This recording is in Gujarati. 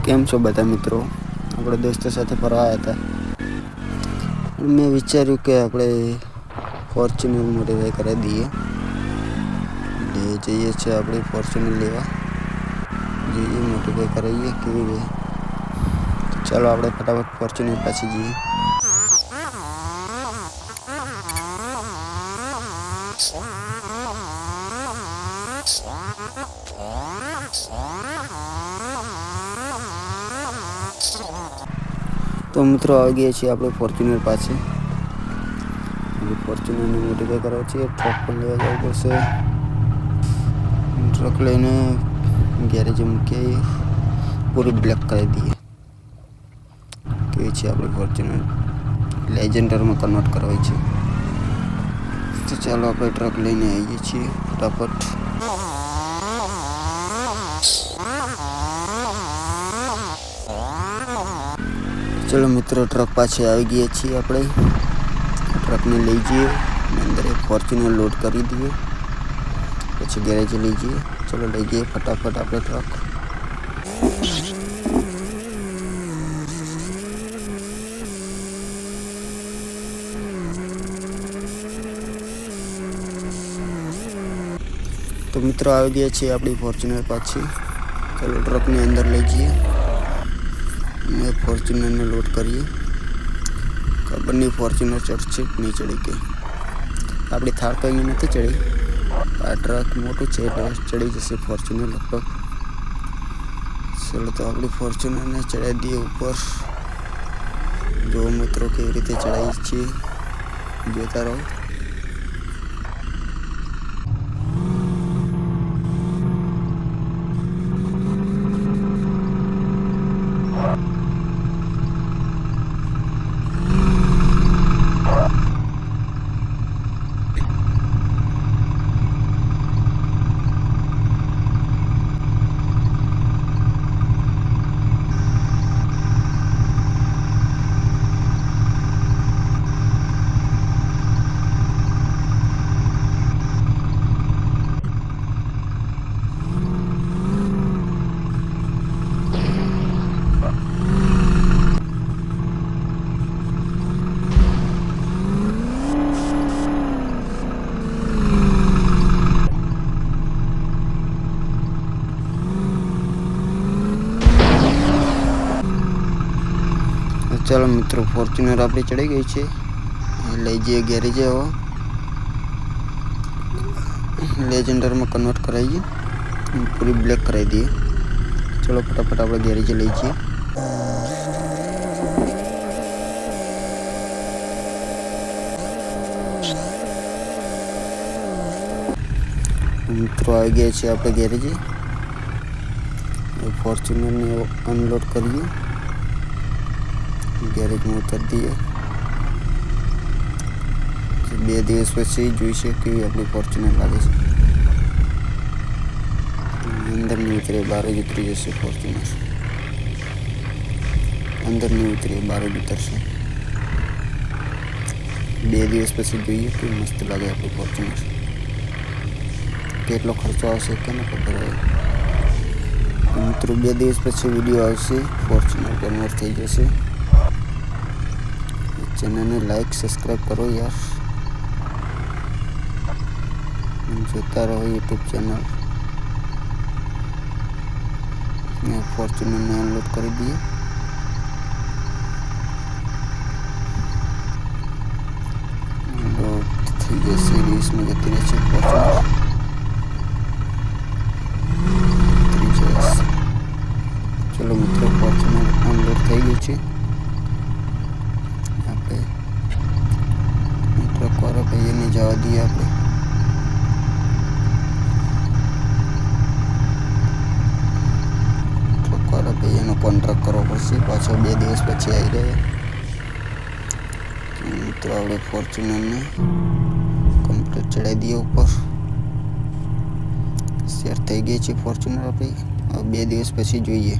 કેમ છો બધા મિત્રો? આપણે દોસ્તો સાથે ફરવા આવ્યા હતા. મેં વિચાર્યું કે આપણે ફોર્ચ્યુનર મોડિફાઈ કરી દઈએ. એટલે જઈએ છીએ આપણે ફોર્ચ્યુનર લેવા. જોઈએ મોડિફાઈ કરાવીએ કેવી રહે. ચાલો આપણે ફટાફટ ફોર્ચ્યુનર પાસે જઈએ. તો મિત્રો આવી ગયા છીએ આપણે ફોર્ચ્યુનર પાસે. ફોર્ચ્યુનરને મોડિફાઈ કરાવવા છીએ. ટ્રક પણ લેવા જવું પડશે. ટ્રક લઈને ગેરેજ મૂકી પૂરી બ્લેક કરી દઈએ. કેવી છે આપણી ફોર્ચ્યુનર લેજેન્ડરમાં કન્વર્ટ કરવી છે. તો ચાલો આપણે ટ્રક લઈને આવીએ છીએ ફટાફટ. ચલો મિત્રો ટ્રક પાસે આવી ગયા છીએ આપણે. ટ્રકને લઈ જઈએ અંદર ફોર્ચ્યુનર લોડ કરી દઈએ, પછી ગેરેજ લઈ જઈએ. ચલો લઈ જઈએ ફટાફટ આપણે ટ્રક. તો મિત્રો આવી ગયા છીએ આપણી ફોર્ચ્યુનર પાછી. ચલો ટ્રકની અંદર લઈ જઈએ અને ફોર્ચ્યુનરને લોડ કરીએ. ખબર નહીં ફોર્ચ્યુનર ચડશે કે નહીં ચડી કે. આપણી થાર તો અહીંયા નથી ચડી. આ ટ્રક મોટું છે એટલે ચડી જશે ફોર્ચ્યુનર લગભગ. ચલો તો આપણી ફોર્ચ્યુનરને ચડાવી દઈએ ઉપર. જો મિત્રો કેવી રીતે ચડાવી છીએ જોતા રહો. ચાલો મિત્રો ફોર્ચ્યુનર આપણી ચડી ગઈ છે. લઈ જઈએ ગેરેજે. હવે લેજેન્ડરમાં કન્વર્ટ કરાવીએ, પૂરી બ્લેક કરાવી દઈએ. ચલો ફટાફટ આપણે ગેરેજે લઈ જઈએ. મિત્રો આવી ગયા છે આપણે ગેરેજે. ફોર્ચ્યુનરને અનલોડ કરીએ, ગેરેજમાં ઉતારી દઈએ. 2 દિવસ પછી જોઈશે કેવી આપણી ફોર્ચ્યુનર લાગે છે. અંદર નહીં ઉતરે, બહાર જ ઉતરી જશે ફોર્ચ્યુનર. અંદર નહીં ઉતરે, બહાર જ ઉતરશે. 2 દિવસ પછી જોઈએ કેવી મસ્ત લાગે આપણી ફોર્ચ્યુનર. કેટલો ખર્ચો આવશે કેને ખબર હોય. મિત્રો 2 દિવસ પછી વિડીયો આવશે, ફોર્ચ્યુનર કન્વર્ટ થઈ જશે. ચેનલને લાઈક સબસ્ક્રાઈબ કરો યાર. જોતા રહો યુટ્યુબ ચેનલ. ફોર્ચ્યુનરને અનલોડ કરી દઈએ. લોડ થઈ જશે, રીલ્સમાં જતી રહેશે ફોર્ચ્યુનર. ચલો મિત્રો ફોર્ચ્યુનર અનલોડ થઈ ગયું છે. ટ્રકવાળા ભાઈને જવા દઈએ આપણે. ટ્રકવાળા ભાઈનો કોન્ટ્રાક્ટ કરવો પડશે. પાછો 2 દિવસ પછી આવી રહ્યા. મિત્રો આપણે ફોર્ચ્યુનરને કમ્પ્લીટ ચડાવી દઈએ ઉપર. શેર થઈ ગઈ છે ફોર્ચ્યુનર આપણી. હવે 2 દિવસ પછી જોઈએ.